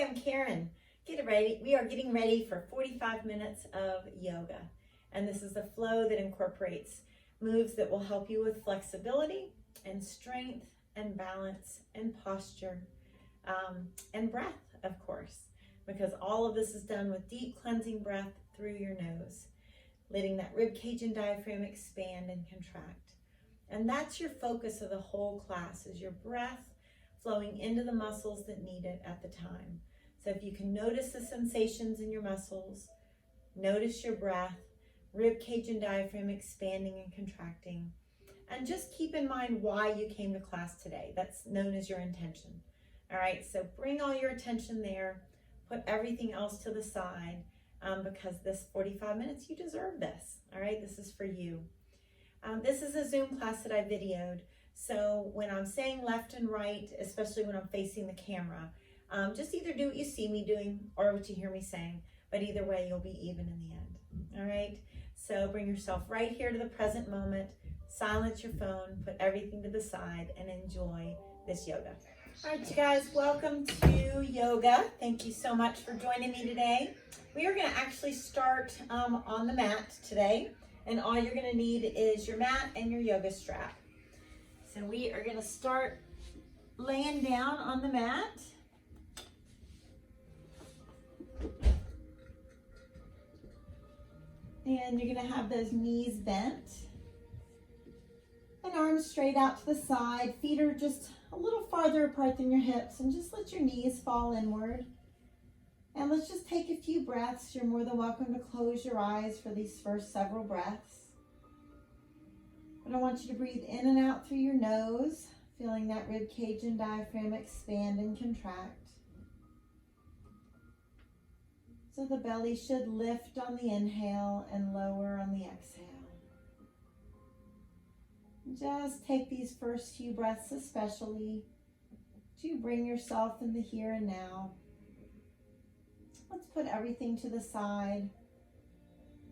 Hi, I'm Karen. Get ready. We are getting ready for 45 minutes of yoga. And this is a flow that incorporates moves that will help you with flexibility and strength and balance and posture and breath, of course, because all of this is done with deep cleansing breath through your nose, letting that rib cage and diaphragm expand and contract. And that's your focus of the whole class, is your breath flowing into the muscles that need it at the time. So if you can notice the sensations in your muscles, notice your breath, rib cage and diaphragm expanding and contracting, and just keep in mind why you came to class today. That's known as your intention. All right, so bring all your attention there, put everything else to the side, because this 45 minutes, you deserve this. All right, this is for you. This is a Zoom class that I videoed. So when I'm saying left and right, especially when I'm facing the camera, just either do what you see me doing or what you hear me saying, but either way, you'll be even in the end. All right, so bring yourself right here to the present moment, silence your phone, put everything to the side, and enjoy this yoga. All right, you guys, welcome to yoga. Thank you so much for joining me today. We are going to actually start on the mat today, and all you're going to need is your mat and your yoga strap. So we are going to start laying down on the mat. And you're going to have those knees bent and arms straight out to the side. Feet are just a little farther apart than your hips, and just let your knees fall inward. And let's just take a few breaths. You're more than welcome to close your eyes for these first several breaths. But I want you to breathe in and out through your nose, feeling that rib cage and diaphragm expand and contract. So the belly should lift on the inhale and lower on the exhale. Just take these first few breaths especially to bring yourself in the here and now. Let's put everything to the side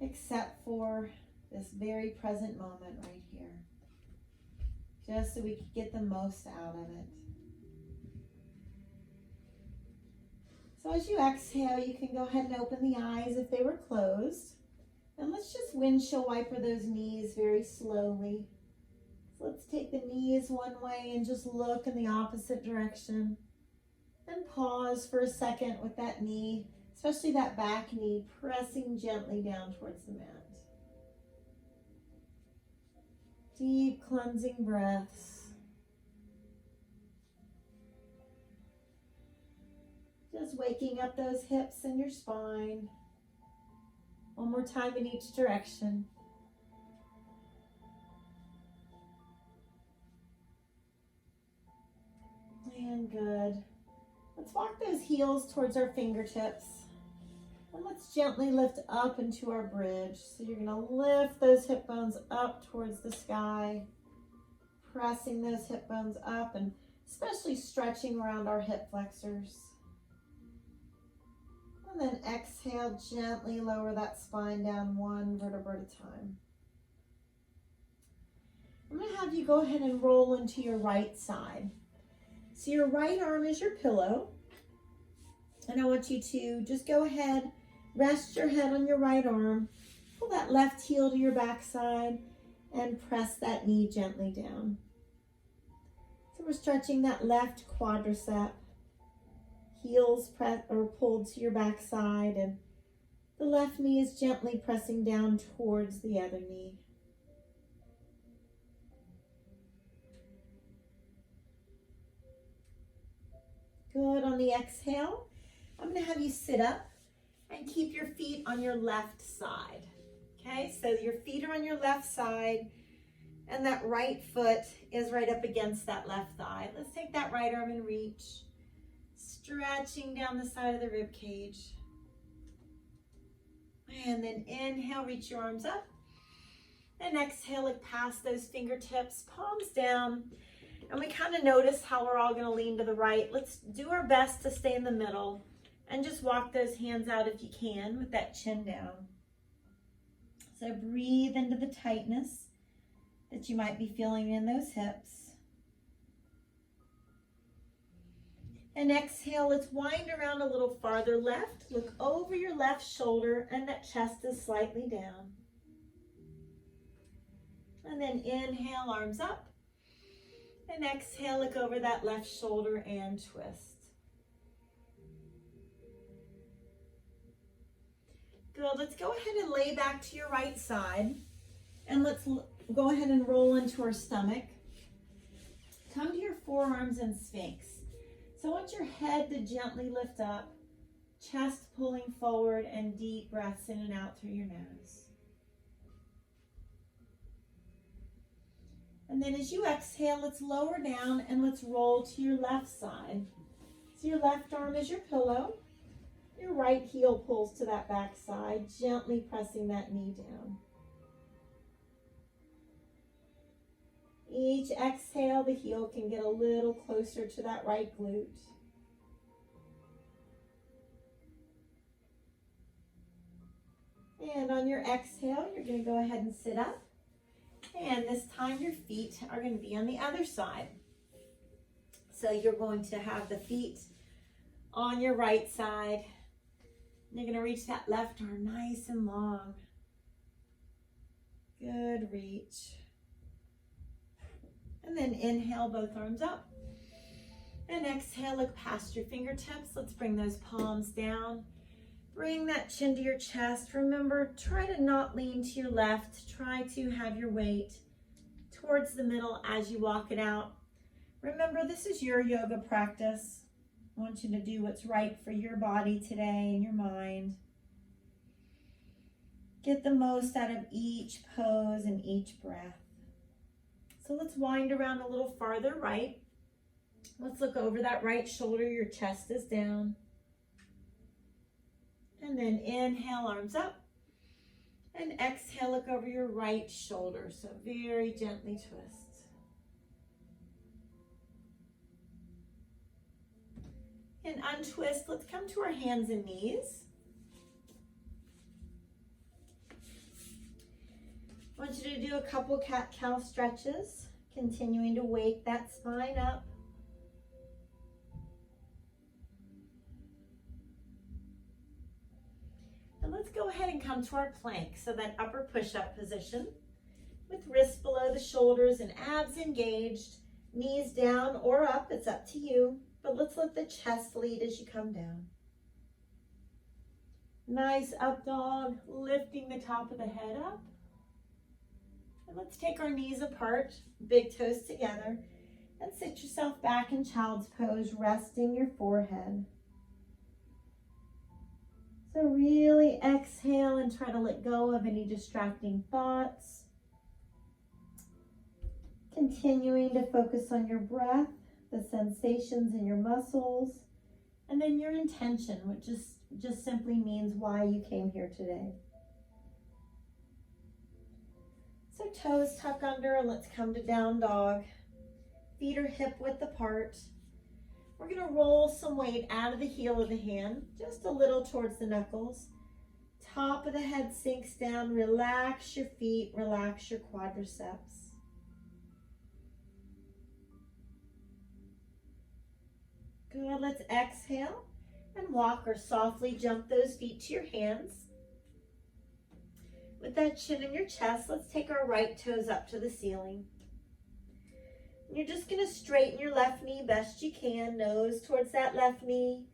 except for this very present moment right here, just so we can get the most out of it. So as you exhale, you can go ahead and open the eyes if they were closed. And let's just windshield wiper those knees very slowly. So let's take the knees one way and just look in the opposite direction. Then pause for a second with that knee, especially that back knee, pressing gently down towards the mat. Deep cleansing breaths. Just waking up those hips and your spine. One more time in each direction. And good. Let's walk those heels towards our fingertips. And let's gently lift up into our bridge. So you're going to lift those hip bones up towards the sky, pressing those hip bones up and especially stretching around our hip flexors. And then exhale, gently lower that spine down one vertebra at a time. I'm going to have you go ahead and roll into your right side. So your right arm is your pillow. And I want you to just go ahead, rest your head on your right arm, pull that left heel to your backside, and press that knee gently down. So we're stretching that left quadricep, heels pulled to your backside, and the left knee is gently pressing down towards the other knee. Good. On the exhale, I'm going to have you sit up and keep your feet on your left side. Okay, so your feet are on your left side and that right foot is right up against that left thigh. Let's take that right arm and reach, stretching down the side of the rib cage. And then inhale, reach your arms up. And exhale, look past those fingertips, palms down. And we kind of notice how we're all going to lean to the right. Let's do our best to stay in the middle and just walk those hands out if you can with that chin down. So breathe into the tightness that you might be feeling in those hips. And exhale, let's wind around a little farther left. Look over your left shoulder and that chest is slightly down. And then inhale, arms up. And exhale, look over that left shoulder and twist. Good, let's go ahead and lay back to your right side. And let's go ahead and roll into our stomach. Come to your forearms in Sphinx. So I want your head to gently lift up, chest pulling forward, and deep breaths in and out through your nose. And then as you exhale, let's lower down and let's roll to your left side. So your left arm is your pillow. Your right heel pulls to that back side, gently pressing that knee down. Each exhale, the heel can get a little closer to that right glute. And on your exhale, you're going to go ahead and sit up. And this time your feet are going to be on the other side. So you're going to have the feet on your right side. You're going to reach that left arm nice and long. Good reach. And then inhale, both arms up. And exhale, look past your fingertips. Let's bring those palms down. Bring that chin to your chest. Remember, try to not lean to your left. Try to have your weight towards the middle as you walk it out. Remember, this is your yoga practice. I want you to do what's right for your body today and your mind. Get the most out of each pose and each breath. So let's wind around a little farther right. Let's look over that right shoulder. Your chest is down. And then inhale, arms up. And exhale, look over your right shoulder. So very gently twist. And untwist. Let's come to our hands and knees. I want you to do a couple cat-cow stretches, continuing to wake that spine up. And let's go ahead and come to our plank, so that upper push-up position with wrists below the shoulders and abs engaged, knees down or up, it's up to you, but let's let the chest lead as you come down. Nice up dog, lifting the top of the head up. And let's take our knees apart, big toes together, and sit yourself back in child's pose, resting your forehead. So really exhale and try to let go of any distracting thoughts. Continuing to focus on your breath, the sensations in your muscles, and then your intention, which just simply means why you came here today. So toes tuck under, and let's come to down dog. Feet are hip width apart. We're going to roll some weight out of the heel of the hand, just a little towards the knuckles. Top of the head sinks down. Relax your feet, relax your quadriceps. Good, let's exhale and walk or softly jump those feet to your hands. With that chin in your chest, let's take our right toes up to the ceiling. You're just going to straighten your left knee best you can, nose towards that left knee.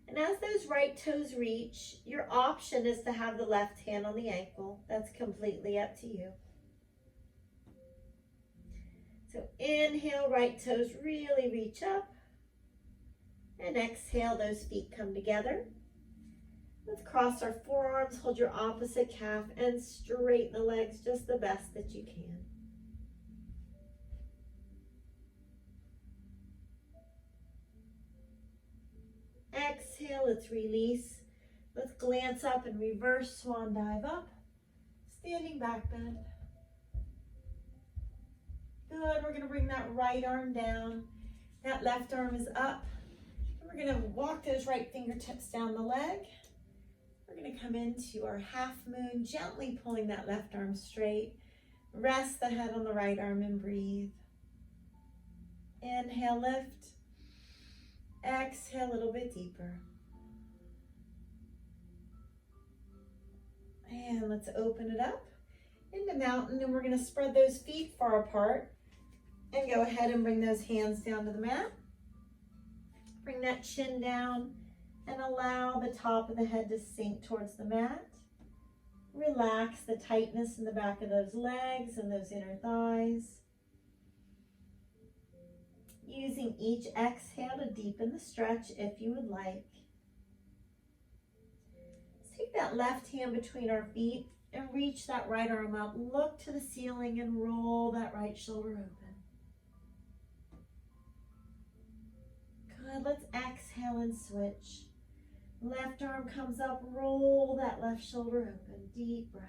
And as those right toes reach, your option is to have the left hand on the ankle. That's completely up to you. So inhale, right toes really reach up. And exhale, those feet come together. Let's cross our forearms, hold your opposite calf, and straighten the legs just the best that you can. Exhale, let's release. Let's glance up and reverse swan dive up. Standing back bend. Good, we're gonna bring that right arm down. That left arm is up. We're gonna walk those right fingertips down the leg. We're gonna come into our half moon, gently pulling that left arm straight. Rest the head on the right arm and breathe. Inhale, lift. Exhale a little bit deeper. And let's open it up into mountain, and we're going to spread those feet far apart and go ahead and bring those hands down to the mat. Bring that chin down and allow the top of the head to sink towards the mat. Relax the tightness in the back of those legs and those inner thighs. Using each exhale to deepen the stretch if you would like. Let's take that left hand between our feet and reach that right arm up. Look to the ceiling and roll that right shoulder open. Good, let's exhale and switch. Left arm comes up, roll that left shoulder open. Deep breaths.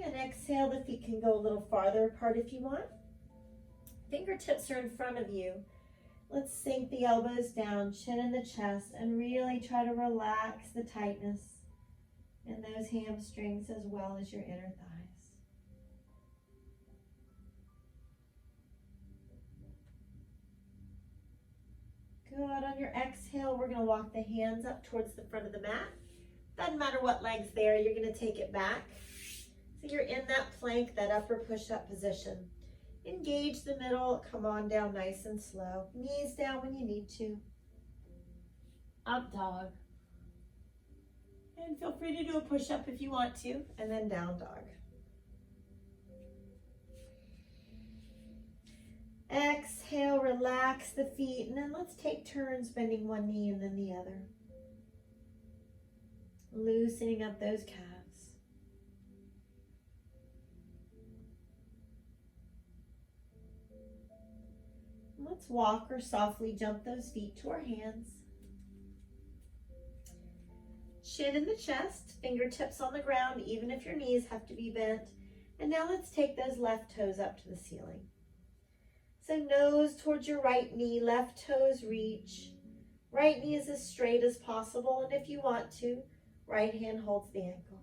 And exhale, the feet can go a little farther apart if you want. Fingertips are in front of you. Let's sink the elbows down, chin in the chest, and really try to relax the tightness in those hamstrings as well as your inner thighs. Good. On your exhale, we're going to walk the hands up towards the front of the mat. Doesn't matter what leg's there, you're going to take it back. So you're in that plank, that upper push-up position. Engage the middle, come on down nice and slow. Knees down when you need to. Up dog. And feel free to do a push-up if you want to, and then down dog. Exhale, relax the feet, and then let's take turns bending one knee and then the other. Loosening up those calves. Let's walk or softly jump those feet to our hands. Chin in the chest, fingertips on the ground, even if your knees have to be bent. And now let's take those left toes up to the ceiling. So nose towards your right knee, left toes reach. Right knee is as straight as possible, and if you want to, right hand holds the ankle.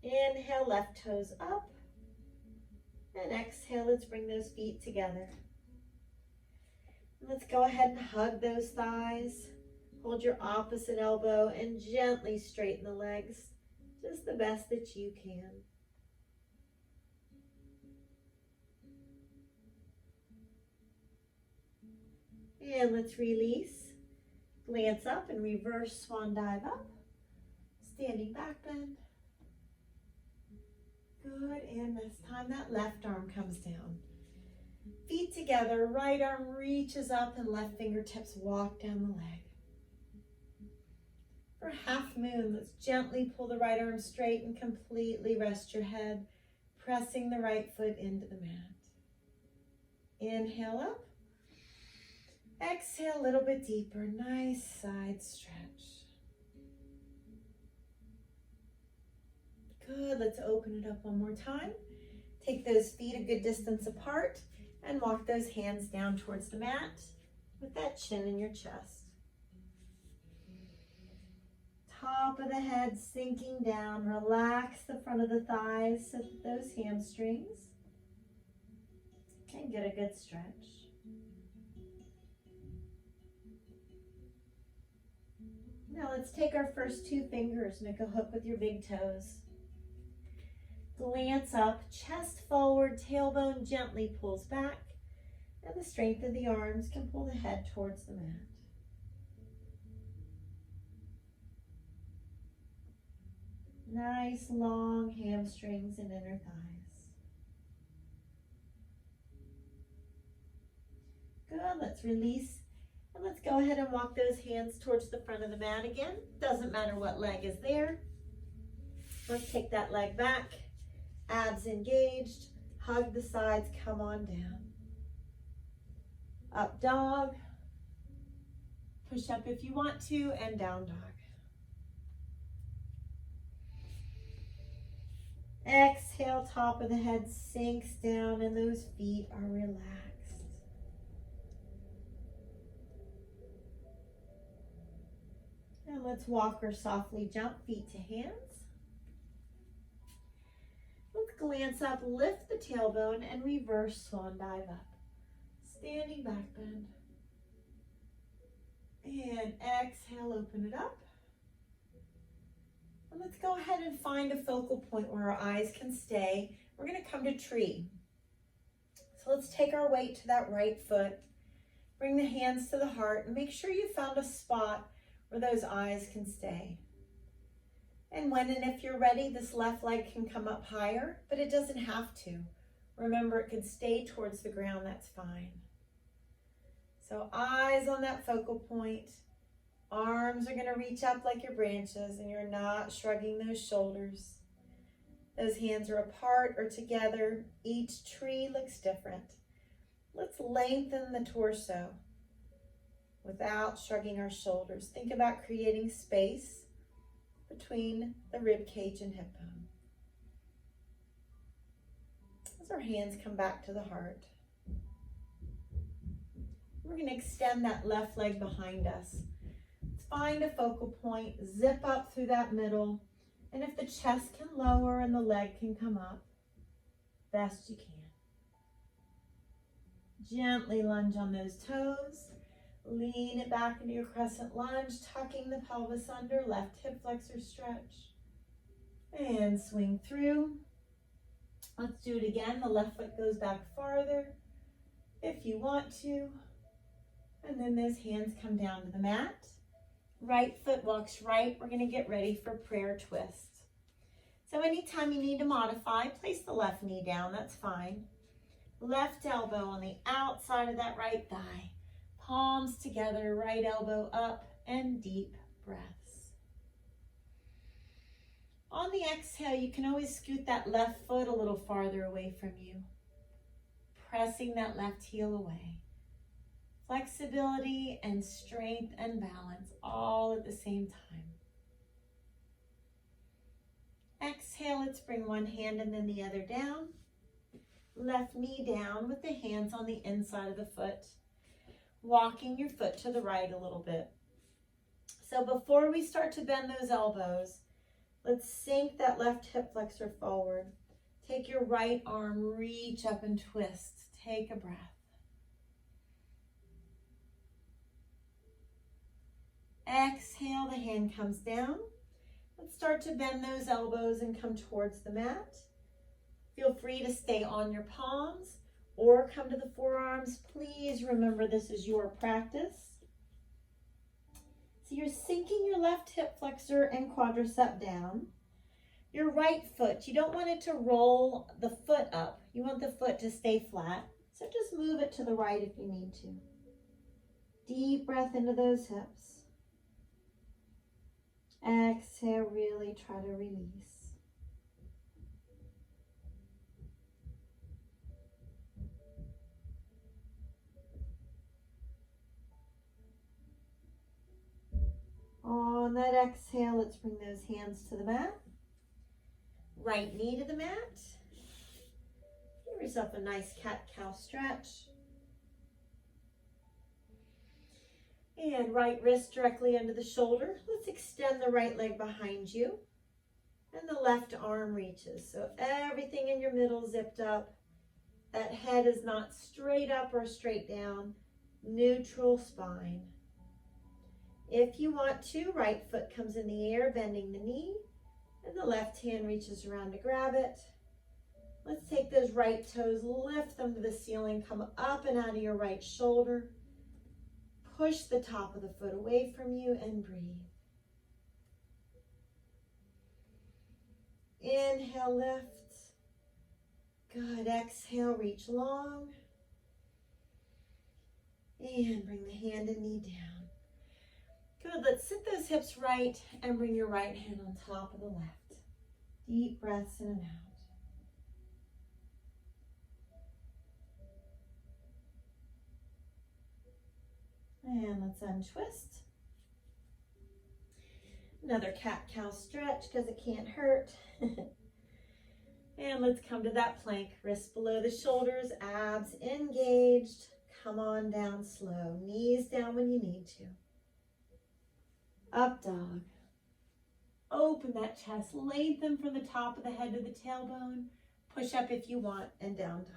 Inhale, left toes up. And exhale, let's bring those feet together. Let's go ahead and hug those thighs. Hold your opposite elbow and gently straighten the legs, just the best that you can. And let's release. Glance up and reverse swan dive up. Standing back bend. Good, and this time that left arm comes down. Feet together, right arm reaches up and left fingertips walk down the leg. For half moon, let's gently pull the right arm straight and completely rest your head, pressing the right foot into the mat. Inhale up. Exhale a little bit deeper, nice side stretch. Good, let's open it up one more time. Take those feet a good distance apart and walk those hands down towards the mat with that chin in your chest. Top of the head sinking down, relax the front of the thighs so that those hamstrings can get a good stretch. Now let's take our first two fingers, make a hook with your big toes. Glance up, chest forward, tailbone gently pulls back, and the strength of the arms can pull the head towards the mat. Nice long hamstrings and inner thighs. Good, let's release, and let's go ahead and walk those hands towards the front of the mat again. Doesn't matter what leg is there. Let's take that leg back. Abs engaged, hug the sides, come on down. Up dog, push up if you want to, and down dog. Exhale, top of the head sinks down and those feet are relaxed. And let's walk or softly jump feet to hands. glance up, lift the tailbone, and reverse swan dive up. Standing back bend. And exhale, open it up. And let's go ahead and find a focal point where our eyes can stay. We're going to come to tree. So let's take our weight to that right foot. Bring the hands to the heart and make sure you found a spot where those eyes can stay. And when and if you're ready, this left leg can come up higher, but it doesn't have to. Remember, it can stay towards the ground, that's fine. So eyes on that focal point. Arms are going to reach up like your branches, and you're not shrugging those shoulders. Those hands are apart or together. Each tree looks different. Let's lengthen the torso without shrugging our shoulders. Think about creating space between the rib cage and hip bone. As our hands come back to the heart, we're going to extend that left leg behind us. Let's find a focal point, zip up through that middle, and if the chest can lower and the leg can come up, best you can. Gently lunge on those toes. Lean it back into your crescent lunge, tucking the pelvis under, left hip flexor stretch. And swing through. Let's do it again. The left foot goes back farther if you want to. And then those hands come down to the mat. Right foot walks right. We're going to get ready for prayer twist. So anytime you need to modify, place the left knee down. That's fine. Left elbow on the outside of that right thigh. Palms together, right elbow up, and deep breaths. On the exhale, you can always scoot that left foot a little farther away from you. Pressing that left heel away. Flexibility and strength and balance all at the same time. Exhale, let's bring one hand and then the other down. Left knee down with the hands on the inside of the foot. Walking your foot to the right a little bit. So before we start to bend those elbows, let's sink that left hip flexor forward. Take your right arm, reach up and twist. Take a breath. Exhale, the hand comes down. Let's start to bend those elbows and come towards the mat. Feel free to stay on your palms or come to the forearms. Please remember this is your practice. So you're sinking your left hip flexor and quadricep down. Your right foot, you don't want it to roll the foot up. You want the foot to stay flat. So just move it to the right if you need to. Deep breath into those hips. Exhale, really try to release. On that exhale, let's bring those hands to the mat. Right knee to the mat. Give yourself a nice cat-cow stretch. And right wrist directly under the shoulder. Let's extend the right leg behind you. And the left arm reaches. So everything in your middle zipped up. That head is not straight up or straight down. Neutral spine. If you want to, right foot comes in the air, bending the knee, and the left hand reaches around to grab it. Let's take those right toes, lift them to the ceiling, come up and out of your right shoulder. Push the top of the foot away from you and breathe. Inhale, lift. Good, exhale, reach long. And bring the hand and knee down. Good, let's sit those hips right and bring your right hand on top of the left. Deep breaths in and out. And let's untwist. Another cat-cow stretch because it can't hurt. And let's come to that plank. Wrists below the shoulders, abs engaged. Come on down slow. Knees down when you need to. Up dog. Open that chest, lengthen from the top of the head to the tailbone. push up if you want, and down dog.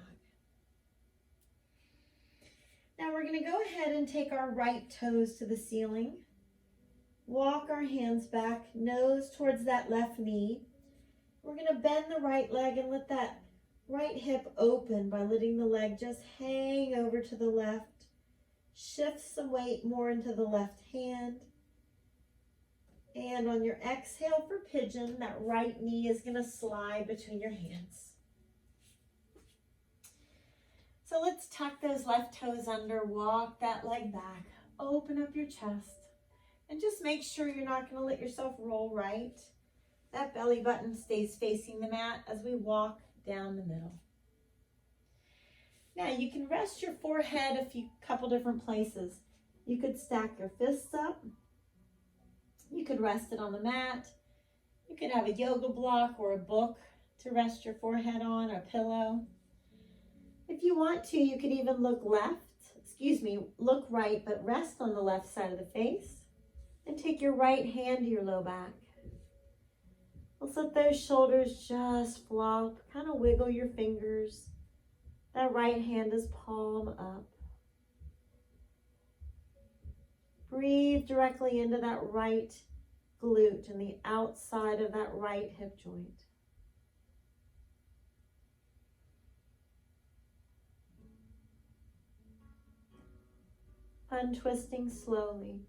Now we're going to go ahead and take our right toes to the ceiling. Walk our hands back, nose towards that left knee. We're going to bend the right leg and let that right hip open by letting the leg just hang over to the left. Shift some weight more into the left hand. And on your exhale for pigeon, that right knee is going to slide between your hands. So let's tuck those left toes under, walk that leg back, open up your chest, and just make sure you're not going to let yourself roll right. That belly button stays facing the mat as we walk down the middle. Now you can rest your forehead a couple different places. You could stack your fists up. You could rest it on the mat. You could have a yoga block or a book to rest your forehead on, or a pillow. If you want to, you could even look right, but rest on the left side of the face. And take your right hand to your low back. Let's let those shoulders just flop. Kind of wiggle your fingers. That right hand is palm up. Breathe directly into that right glute and the outside of that right hip joint. Untwisting slowly.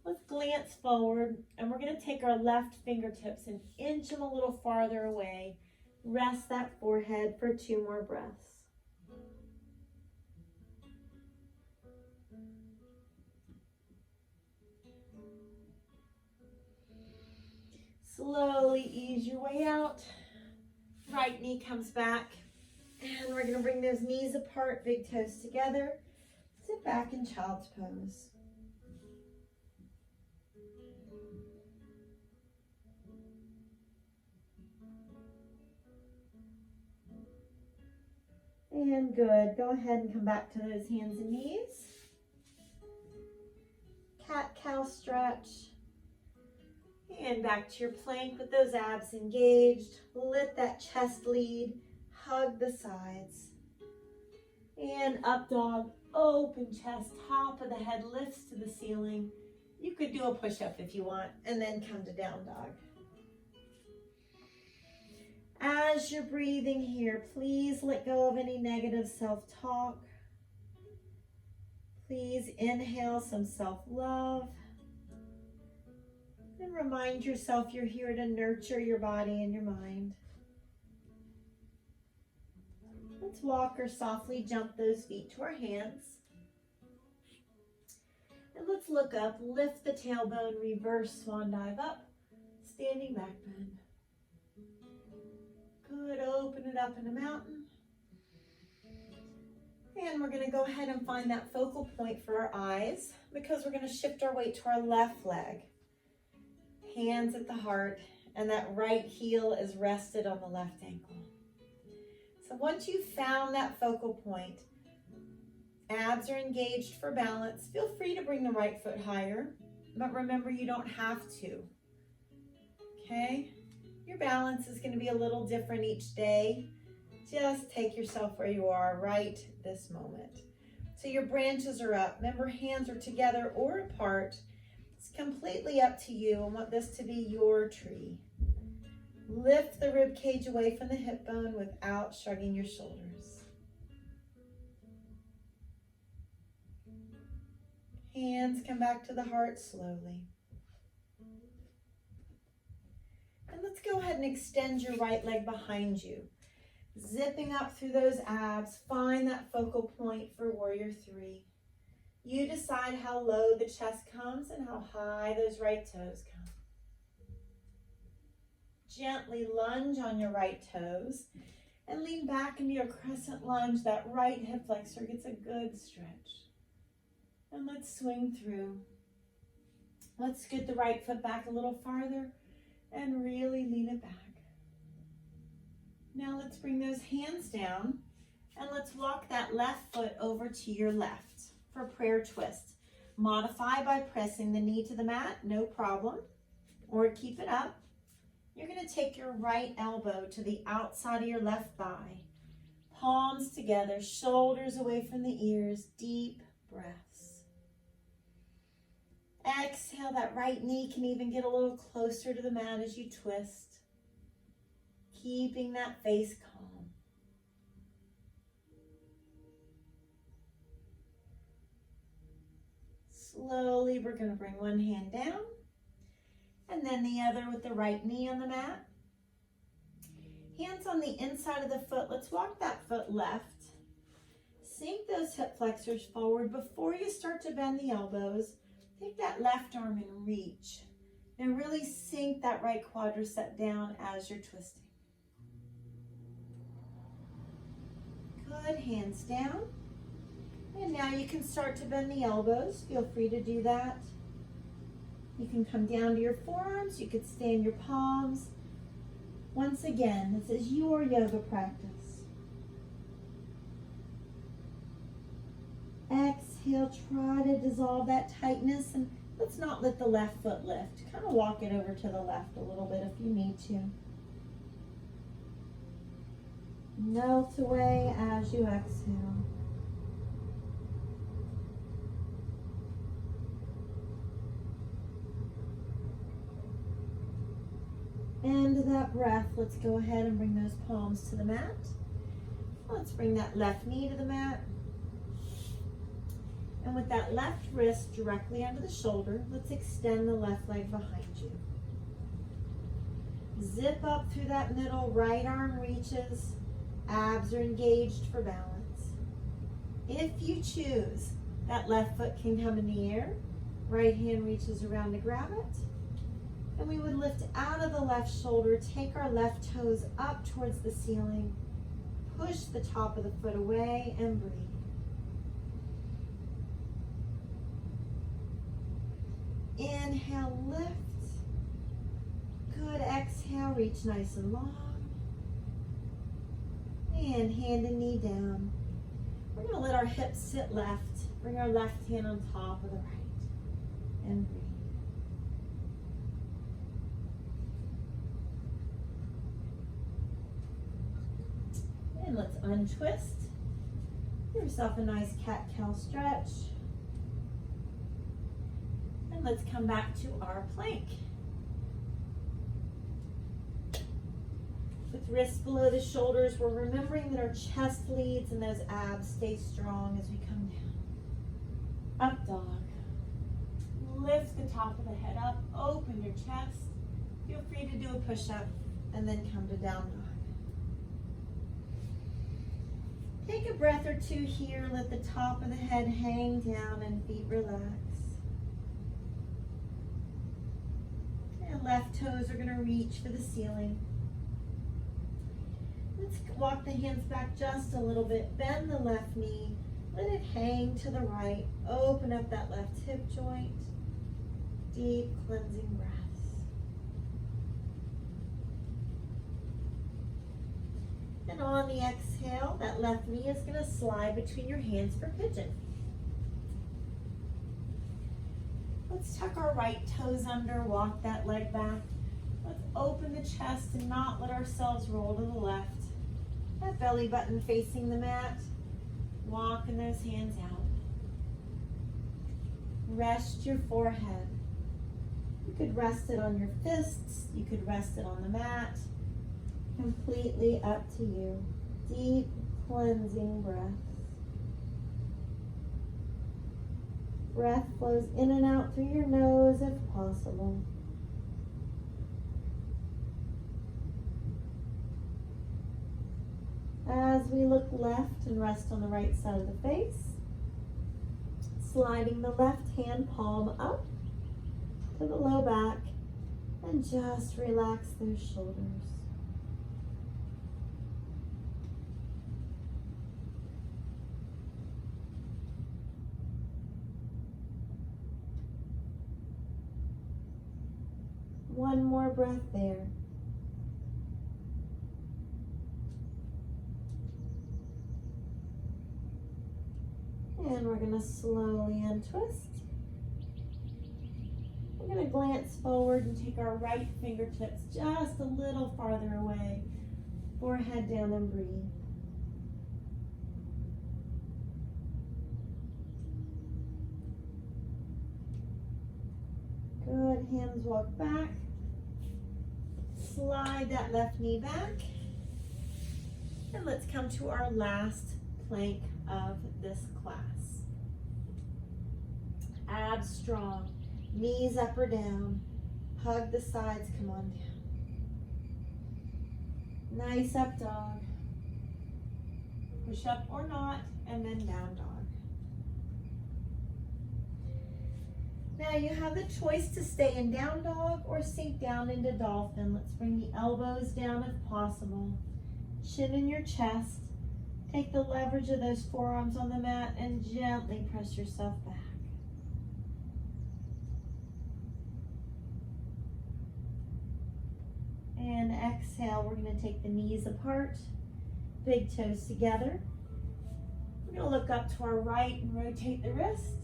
Let's glance forward, and we're going to take our left fingertips and inch them a little farther away. Rest that forehead for 2 more breaths. Slowly ease your way out. Right knee comes back, and we're going to bring those knees apart, big toes together. Sit back in child's pose. And good. Go ahead and come back to those hands and knees. Cat-cow stretch. And back to your plank with those abs engaged. Let that chest lead. Hug the sides. And up dog. Open chest. Top of the head lifts to the ceiling. You could do a push-up if you want. And then come to down dog. As you're breathing here, please let go of any negative self-talk. Please inhale some self-love. And remind yourself you're here to nurture your body and your mind. Let's walk or softly jump those feet to our hands. And let's look up, lift the tailbone, reverse swan dive up, standing back bend. Good, open it up in a mountain. And we're going to go ahead and find that focal point for our eyes, because we're going to shift our weight to our left leg. Hands at the heart, and that right heel is rested on the left ankle. So once you've found that focal point, abs are engaged for balance. Feel free to bring the right foot higher, but remember you don't have to. Okay? Your balance is going to be a little different each day. Just take yourself where you are right this moment. So your branches are up. Remember, hands are together or apart. It's completely up to you. I want this to be your tree. Lift the rib cage away from the hip bone without shrugging your shoulders. Hands come back to the heart slowly. And let's go ahead and extend your right leg behind you. Zipping up through those abs, find that focal point for warrior 3. You decide how low the chest comes and how high those right toes come. Gently lunge on your right toes and lean back into your crescent lunge. That right hip flexor gets a good stretch. And let's swing through. Let's scoot the right foot back a little farther and really lean it back. Now let's bring those hands down and let's walk that left foot over to your left for prayer twist. Modify by pressing the knee to the mat, no problem, or keep it up. You're going to take your right elbow to the outside of your left thigh. Palms together, shoulders away from the ears, deep breaths. Exhale, that right knee can even get a little closer to the mat as you twist. Keeping that face calm. Slowly, we're going to bring one hand down and then the other with the right knee on the mat. Hands on the inside of the foot. Let's walk that foot left. Sink those hip flexors forward. Before you start to bend the elbows, take that left arm and reach. And really sink that right quadricep down as you're twisting. Good, hands down. And now you can start to bend the elbows. Feel free to do that. You can come down to your forearms. You could stay in your palms. Once again, this is your yoga practice. Exhale, try to dissolve that tightness, and let's not let the left foot lift. Kind of walk it over to the left a little bit if you need to. Melt away as you exhale. End that breath. Let's go ahead and bring those palms to the mat. Let's bring that left knee to the mat. And with that left wrist directly under the shoulder, let's extend the left leg behind you. Zip up through that middle, right arm reaches, abs are engaged for balance. If you choose, that left foot can come in the air, right hand reaches around to grab it. And we would lift out of the left shoulder, take our left toes up towards the ceiling, push the top of the foot away, and breathe. Inhale, lift. Good, exhale, reach nice and long. And hand and knee down. We're going to let our hips sit left. Bring our left hand on top of the right. And breathe. And let's untwist. Give yourself a nice cat-cow stretch. And let's come back to our plank. With wrists below the shoulders, we're remembering that our chest leads and those abs stay strong as we come down. Up dog. Lift the top of the head up, open your chest. Feel free to do a push-up and then come to down dog. Take a breath or two here. Let the top of the head hang down and feet relax. And left toes are going to reach for the ceiling. Let's walk the hands back just a little bit. Bend the left knee. Let it hang to the right. Open up that left hip joint. Deep cleansing breaths. And on the exhale, that left knee is going to slide between your hands for pigeon. Let's tuck our right toes under, walk that leg back. Let's open the chest and not let ourselves roll to the left. That belly button facing the mat. Walking those hands out. Rest your forehead. You could rest it on your fists. You could rest it on the mat. Completely up to you. Deep cleansing breaths. Breath flows in and out through your nose if possible. As we look left and rest on the right side of the face, sliding the left hand palm up to the low back and just relax those shoulders. One more breath there. And we're going to slowly untwist. And we're going to glance forward and take our right fingertips just a little farther away. Forehead down and breathe. Good, hands walk back. Slide that left knee back. And let's come to our last plank of this class. Abs strong, knees up or down. Hug the sides, come on down. Nice up dog. Push up or not, and then down dog. Now you have the choice to stay in down dog or sink down into dolphin. Let's bring the elbows down if possible. Chin in your chest. Take the leverage of those forearms on the mat and gently press yourself back. And exhale, we're going to take the knees apart, big toes together. We're going to look up to our right and rotate the wrist.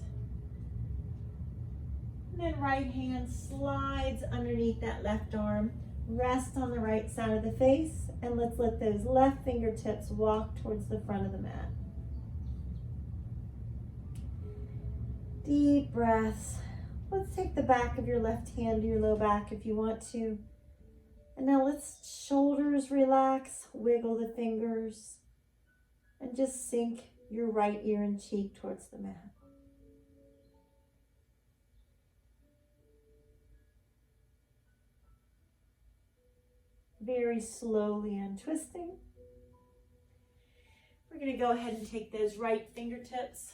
And then right hand slides underneath that left arm. Rest on the right side of the face, and let's let those left fingertips walk towards the front of the mat. Deep breaths. Let's take the back of your left hand to your low back if you want to. And now let's shoulders relax, wiggle the fingers, and just sink your right ear and cheek towards the mat. Very slowly untwisting. We're going to go ahead and take those right fingertips,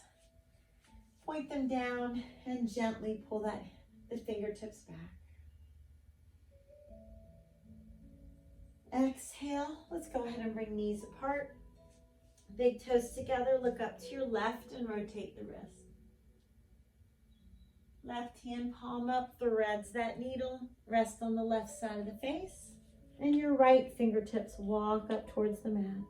point them down, and gently pull the fingertips back. Exhale. Let's go ahead and bring knees apart. Big toes together. Look up to your left and rotate the wrist. Left hand palm up, threads that needle. Rest on the left side of the face. And your right fingertips walk up towards the mat.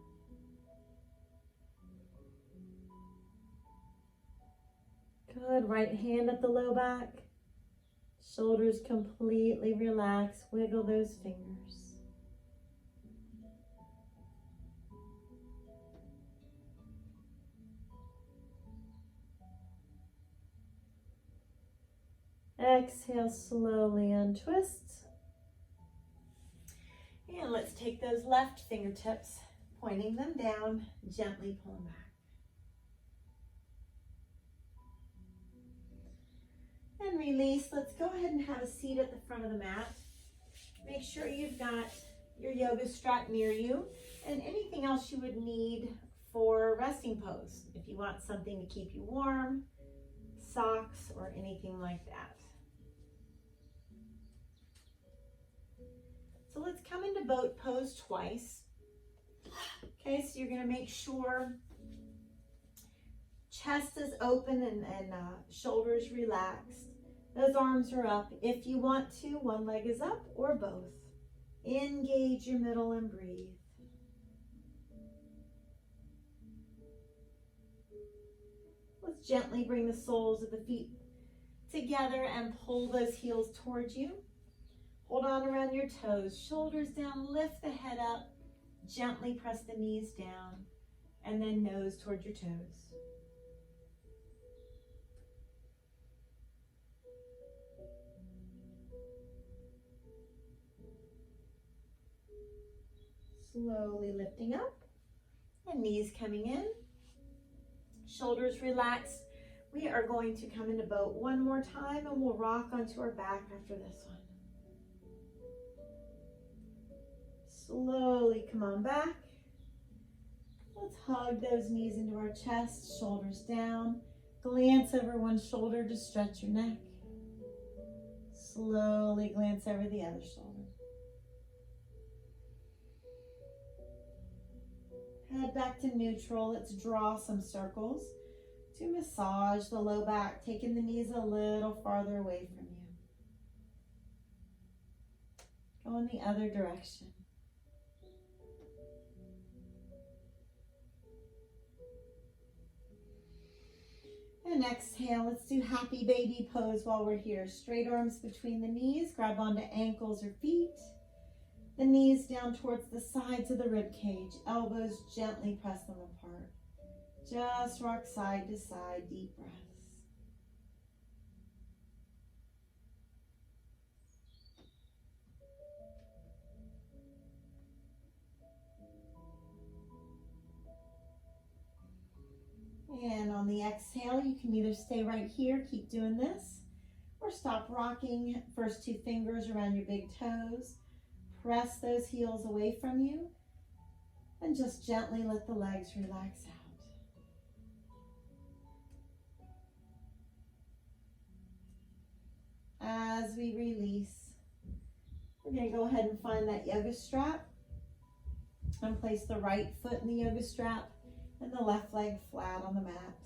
Good. Right hand at the low back. Shoulders completely relaxed. Wiggle those fingers. Exhale, slowly untwist. And let's take those left fingertips, pointing them down, gently pull them back. And release. Let's go ahead and have a seat at the front of the mat. Make sure you've got your yoga strap near you and anything else you would need for resting pose. If you want something to keep you warm, socks, or anything like that. So let's come into boat pose twice. Okay, so you're going to make sure chest is open and shoulders relaxed. Those arms are up. If you want to, one leg is up or both. Engage your middle and breathe. Let's gently bring the soles of the feet together and pull those heels towards you. Hold on around your toes, shoulders down, lift the head up, gently press the knees down, and then nose towards your toes. Slowly lifting up, and knees coming in, shoulders relaxed. We are going to come into boat one more time, and we'll rock onto our back after this one. Slowly come on back. Let's hug those knees into our chest, shoulders down. Glance over one shoulder to stretch your neck. Slowly glance over the other shoulder. Head back to neutral. Let's draw some circles to massage the low back, taking the knees a little farther away from you. Go in the other direction. And exhale, let's do happy baby pose while we're here. Straight arms between the knees, grab onto ankles or feet. The knees down towards the sides of the rib cage. Elbows gently press them apart. Just rock side to side, deep breaths. And on the exhale, you can either stay right here, keep doing this, or stop rocking. First two fingers around your big toes. Press those heels away from you and just gently let the legs relax out. As we release, we're going to go ahead and find that yoga strap and place the right foot in the yoga strap and the left leg flat on the mat.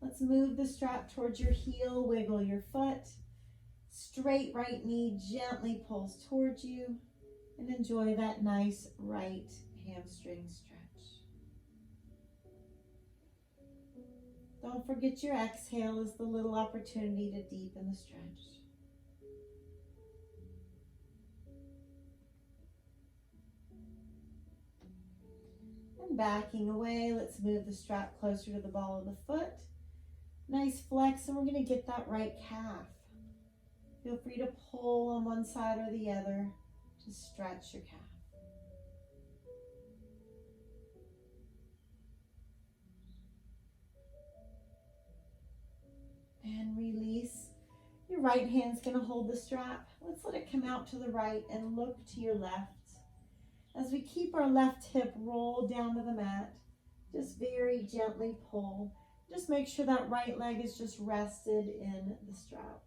Let's move the strap towards your heel, wiggle your foot. Straight right knee gently pulls towards you, and enjoy that nice right hamstring stretch. Don't forget your exhale is the little opportunity to deepen the stretch. And backing away, let's move the strap closer to the ball of the foot. Nice flex, and we're going to get that right calf. Feel free to pull on one side or the other to stretch your calf. And release. Your right hand's going to hold the strap. Let's let it come out to the right and look to your left. As we keep our left hip rolled down to the mat, just very gently pull. Just make sure that right leg is just rested in the strap.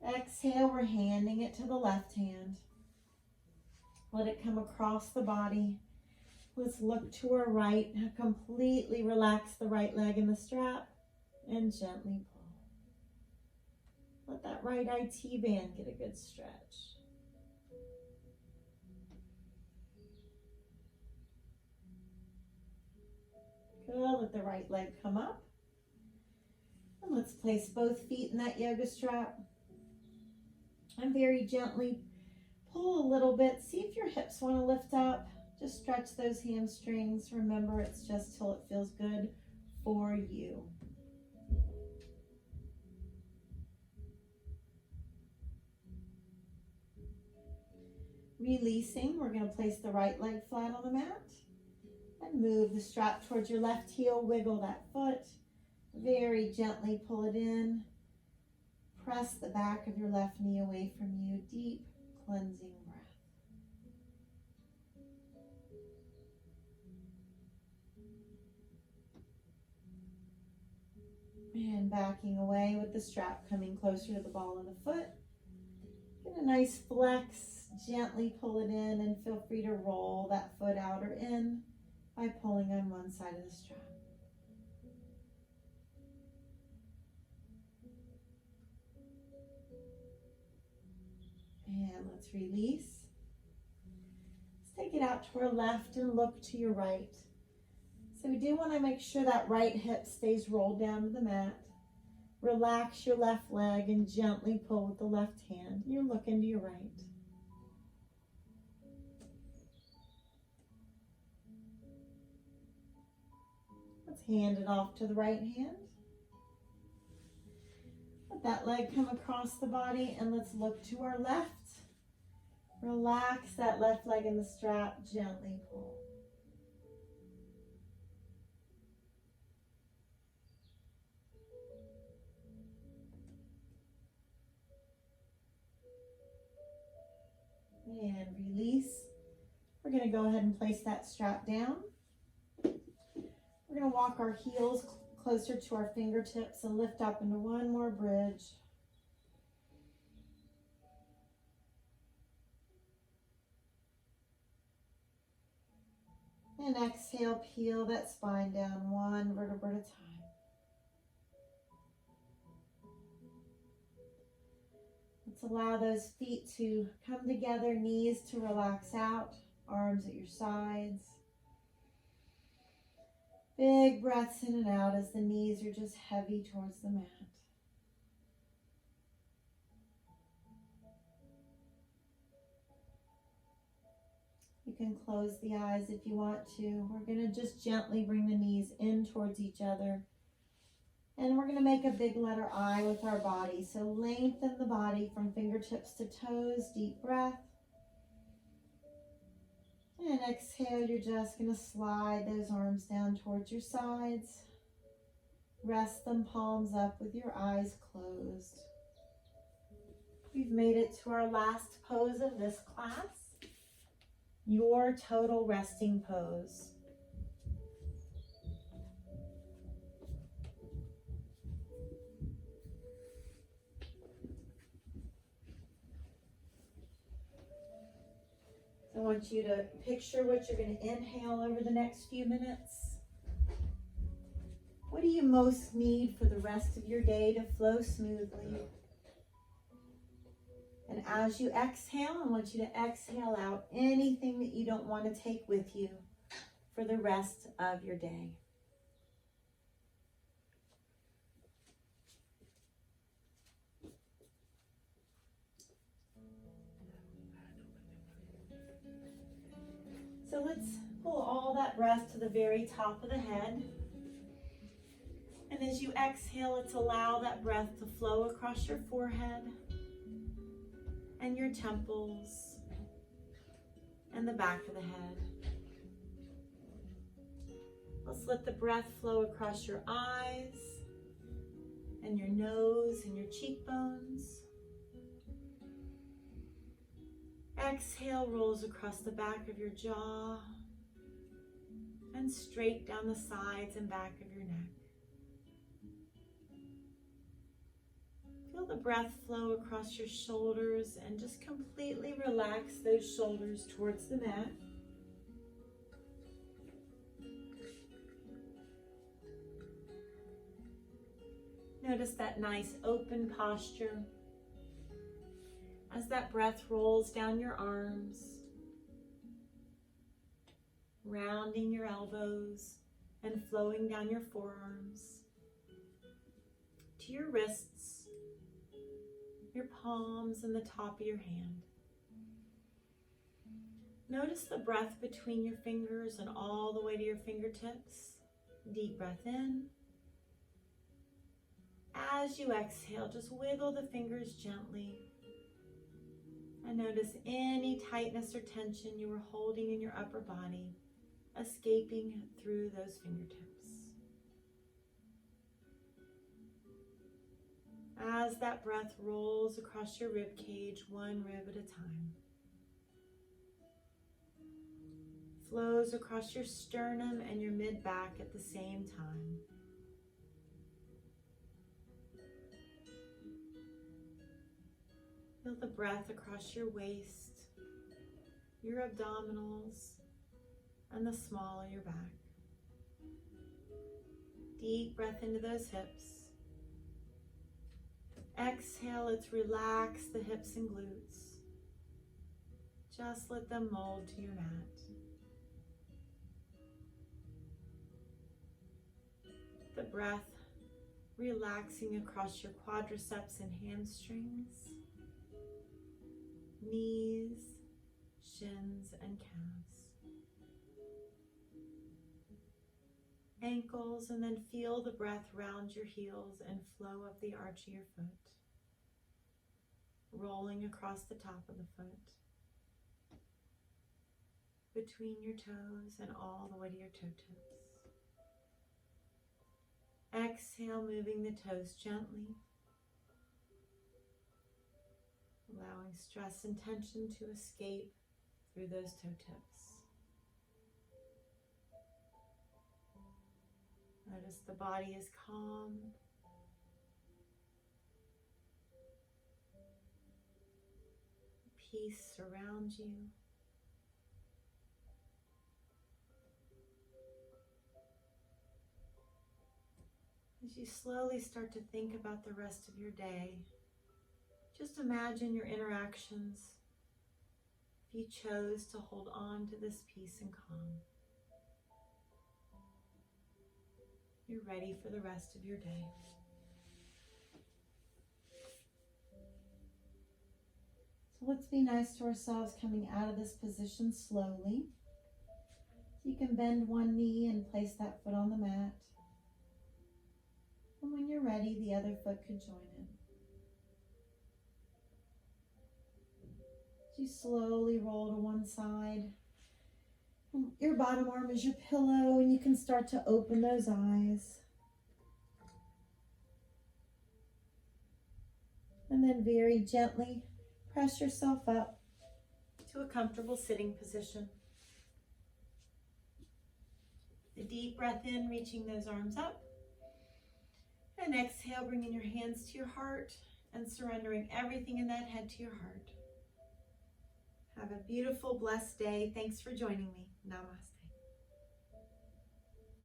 Exhale, we're handing it to the left hand. Let it come across the body. Let's look to our right. Completely relax the right leg in the strap and gently pull. Let that right IT band get a good stretch. Good, let the right leg come up. And let's place both feet in that yoga strap. And very gently pull a little bit. See if your hips want to lift up. Just stretch those hamstrings. Remember, it's just till it feels good for you. Releasing, we're going to place the right leg flat on the mat and move the strap towards your left heel. Wiggle that foot. Very gently pull it in. Press the back of your left knee away from you. Deep cleansing breath. And backing away with the strap coming closer to the ball of the foot. Get a nice flex, gently pull it in, and feel free to roll that foot out or in by pulling on one side of the strap. And let's release. Let's take it out to our left and look to your right. So we do want to make sure that right hip stays rolled down to the mat. Relax your left leg and gently pull with the left hand. You're looking to your right. Let's hand it off to the right hand. Let that leg come across the body and let's look to our left. Relax that left leg in the strap, gently pull. And release. We're going to go ahead and place that strap down. We're going to walk our heels closer to our fingertips and lift up into one more bridge. And exhale, peel that spine down one vertebra at a time. Let's allow those feet to come together, knees to relax out, arms at your sides. Big breaths in and out as the knees are just heavy towards the mat. You can close the eyes if you want to. We're going to just gently bring the knees in towards each other. And we're going to make a big letter I with our body. So lengthen the body from fingertips to toes. Deep breath. And exhale, you're just going to slide those arms down towards your sides. Rest them palms up with your eyes closed. We've made it to our last pose of this class, your total resting pose. I want you to picture what you're going to inhale over the next few minutes. What do you most need for the rest of your day to flow smoothly? And as you exhale, I want you to exhale out anything that you don't want to take with you for the rest of your day. So let's pull all that breath to the very top of the head. And as you exhale, let's allow that breath to flow across your forehead and your temples and the back of the head. Let's let the breath flow across your eyes and your nose and your cheekbones. Exhale rolls across the back of your jaw and straight down the sides and back of your neck. Feel the breath flow across your shoulders and just completely relax those shoulders towards the mat. Notice that nice open posture as that breath rolls down your arms, rounding your elbows and flowing down your forearms to your wrists, your palms, and the top of your hand. Notice the breath between your fingers and all the way to your fingertips. Deep breath in. As you exhale, just wiggle the fingers gently. And notice any tightness or tension you were holding in your upper body, escaping through those fingertips. As that breath rolls across your rib cage, one rib at a time. Flows across your sternum and your mid-back at the same time. Feel the breath across your waist, your abdominals, and the small of your back. Deep breath into those hips. Exhale, let's relax the hips and glutes. Just let them mold to your mat. The breath relaxing across your quadriceps and hamstrings, knees, shins, and calves. Ankles, and then feel the breath round your heels and flow up the arch of your foot, rolling across the top of the foot, between your toes and all the way to your toe tips. Exhale, moving the toes gently, allowing stress and tension to escape through those toe tips. Notice the body is calm. Peace surrounds you. As you slowly start to think about the rest of your day, Just imagine your interactions if you chose to hold on to this peace and calm. You're ready for the rest of your day. So let's be nice to ourselves coming out of this position slowly. So you can bend one knee and place that foot on the mat. And when you're ready, the other foot could join it. So you slowly roll to one side. Your bottom arm is your pillow, and you can start to open those eyes. And then very gently press yourself up to a comfortable sitting position. A deep breath in, reaching those arms up. And exhale, bringing your hands to your heart and surrendering everything in that head to your heart. Have a beautiful, blessed day. Thanks for joining me. Namaste.